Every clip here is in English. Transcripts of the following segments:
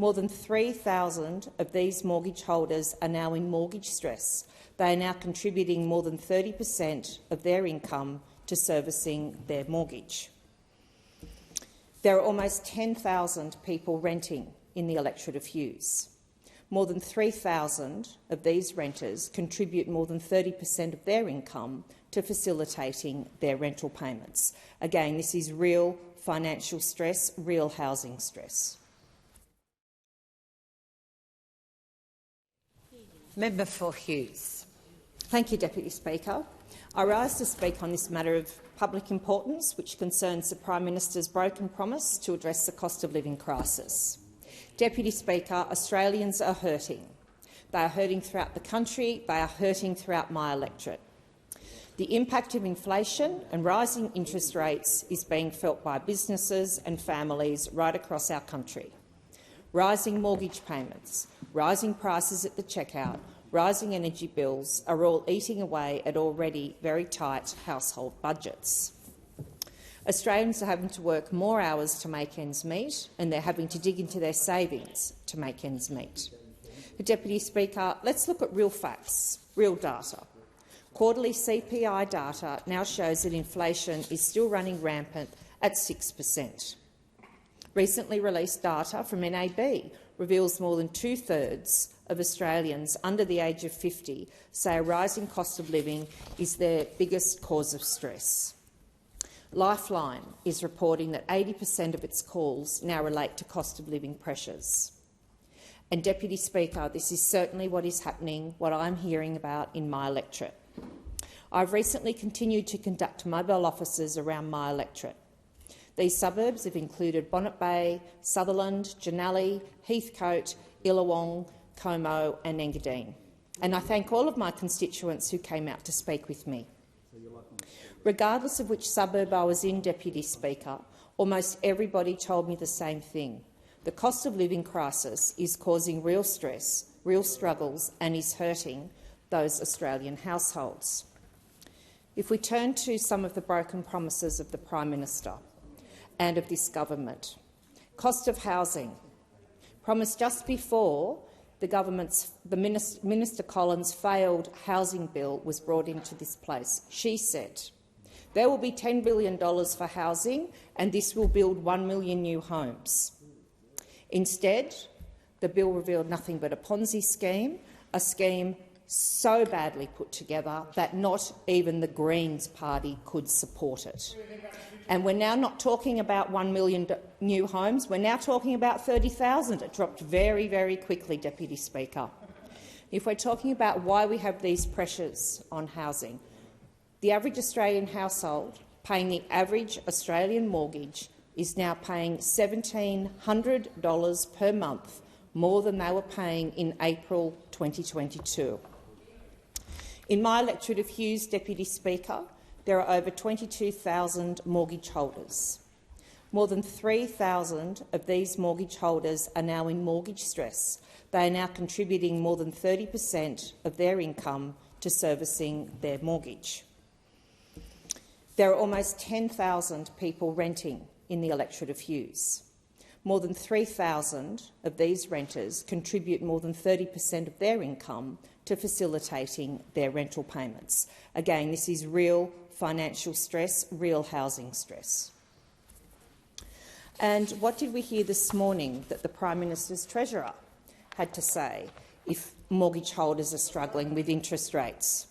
More than 3,000 of these mortgage holders are now in mortgage stress. They are now contributing more than 30% of their income to servicing their mortgage. There are almost 10,000 people renting in the electorate of Hughes. More than 3,000 of these renters contribute more than 30% of their income to facilitating their rental payments. Again, this is real financial stress, real housing stress. Member for Hughes. Thank you, Deputy Speaker. I rise to speak on this matter of public importance, which concerns the Prime Minister's broken promise to address the cost of living crisis. Deputy Speaker, Australians are hurting. They are hurting throughout the country. They are hurting throughout my electorate. The impact of inflation and rising interest rates is being felt by businesses and families right across our country. Rising mortgage payments, rising prices at the checkout, rising energy bills are all eating away at already very tight household budgets. Australians are having to work more hours to make ends meet, and they're having to dig into their savings to make ends meet. Deputy Speaker, let's look at real facts, real data. Quarterly CPI data now shows that inflation is still running rampant at 6%. Recently released data from NAB reveals more than two-thirds of Australians under the age of 50 say a rising cost of living is their biggest cause of stress. Lifeline is reporting that 80% of its calls now relate to cost of living pressures. And, Deputy Speaker, this is certainly what is happening, what I'm hearing about in my electorate. I've recently continued to conduct mobile offices around my electorate. These suburbs have included Bonnet Bay, Sutherland, Jannali, Heathcote, Illawong, Como and Engadine. And I thank all of my constituents who came out to speak with me. Regardless of which suburb I was in, Deputy Speaker, almost everybody told me the same thing. The cost of living crisis is causing real stress, real struggles, and is hurting those Australian households. If we turn to some of the broken promises of the Prime Minister and of this government, cost of housing, promised just before Minister Collins' failed housing bill was brought into this place. She said, there will be $10 billion for housing and this will build 1 million new homes. Instead, the bill revealed nothing but a Ponzi scheme, a scheme so badly put together that not even the Greens party could support it. And we're now not talking about 1 million new homes, we're now talking about 30,000. It dropped very, very quickly, Deputy Speaker. If we're talking about why we have these pressures on housing, the average Australian household paying the average Australian mortgage is now paying $1,700 per month, more than they were paying in April 2022. In my electorate of Hughes, Deputy Speaker, there are over 22,000 mortgage holders. More than 3,000 of these mortgage holders are now in mortgage stress. They are now contributing more than 30% of their income to servicing their mortgage. There are almost 10,000 people renting in the electorate of Hughes. More than 3,000 of these renters contribute more than 30% of their income to facilitating their rental payments. Again, this is real financial stress, real housing stress. And what did we hear this morning that the Prime Minister's Treasurer had to say if mortgage holders are struggling with interest rates?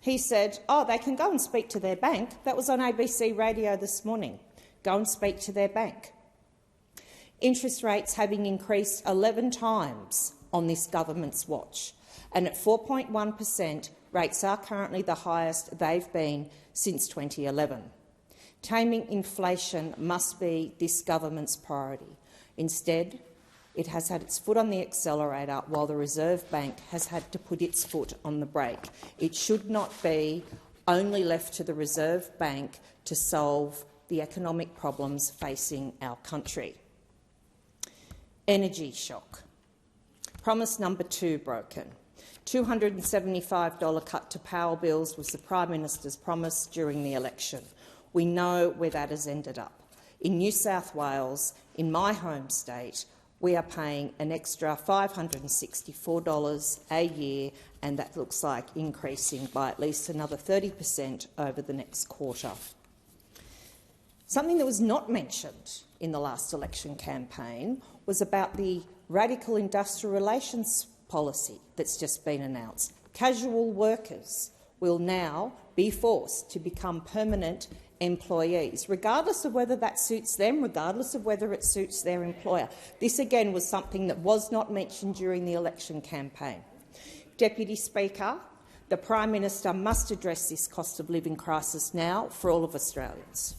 He said, oh, they can go and speak to their bank. That was on ABC radio this morning. Go and speak to their bank. Interest rates having increased 11 times on this government's watch, and at 4.1%, rates are currently the highest they've been since 2011. Taming inflation must be this government's priority. Instead, it has had its foot on the accelerator while the Reserve Bank has had to put its foot on the brake. It should not be only left to the Reserve Bank to solve the economic problems facing our country. Energy shock. Promise number 2 broken. $275 cut to power bills was the Prime Minister's promise during the election. We know where that has ended up. In New South Wales, in my home state, we are paying an extra $564 a year, and that looks like increasing by at least another 30% over the next quarter. Something that was not mentioned in the last election campaign was about the radical industrial relations policy that's just been announced. Casual workers will now be forced to become permanent employees, regardless of whether that suits them, regardless of whether it suits their employer. This, again, was something that was not mentioned during the election campaign. Deputy Speaker, the Prime Minister must address this cost of living crisis now for all of Australians.